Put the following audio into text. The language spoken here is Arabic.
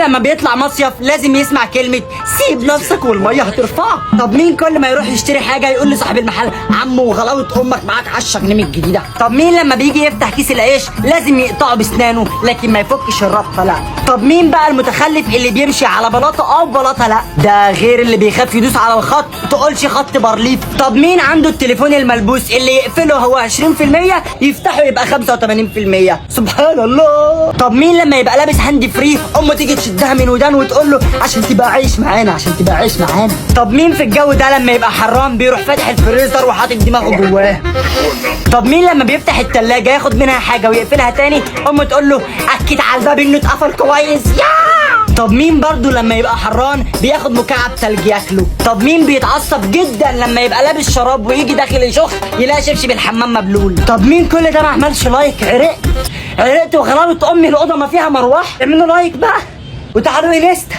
لما بيطلع مصيف لازم يسمع كلمة سيب نفسك والمية هترفعك؟ طب مين كل ما يروح يشتري حاجة يقول لصاحب المحل عمو وغلاوة امك معاك 10 جنيه من الجديدة؟ طب مين لما بيجي يفتح كيس العيش لازم يقطعه بسنانه لكن ما يفكش الربطة؟ لا. طب مين بقى المتخلف اللي بيمشي على بلاطة او بلاطة لا؟ ده غير اللي بيخاف يدوس على الخط تقولش خط بارليف. طب مين عنده التليفون الملبوس اللي يقفله هو 20% يفتحه يبقى 85%؟ سبحان الله. طب مين لما يبقى لابس هاند فري امه تيجي تشدها من ودان وتقول له عشان تبقى عايش معانا عشان تبقى عايش معانا؟ طب مين في الجو ده لما يبقى حرام بيروح فاتح الفريزر وحاطط دماغه جواه؟ طب مين لما بيفتح التلاجة ياخد منها حاجة ويقفلها تاني امه تقول له اكد على الباب انه اتقفل كويس؟ طب مين برضو لما يبقى حران بياخد مكعب تلج ياكله؟ طب مين بيتعصب جدا لما يبقى لابس شراب ويجي داخل يشخ يلاقي شبشب الحمام مبلول؟ طب مين كل ده ما عملش لايك؟ عرقت وغلاوة امي الاوضه ما فيها مروح. اعملوا لايك بقى وتعالوا انستا.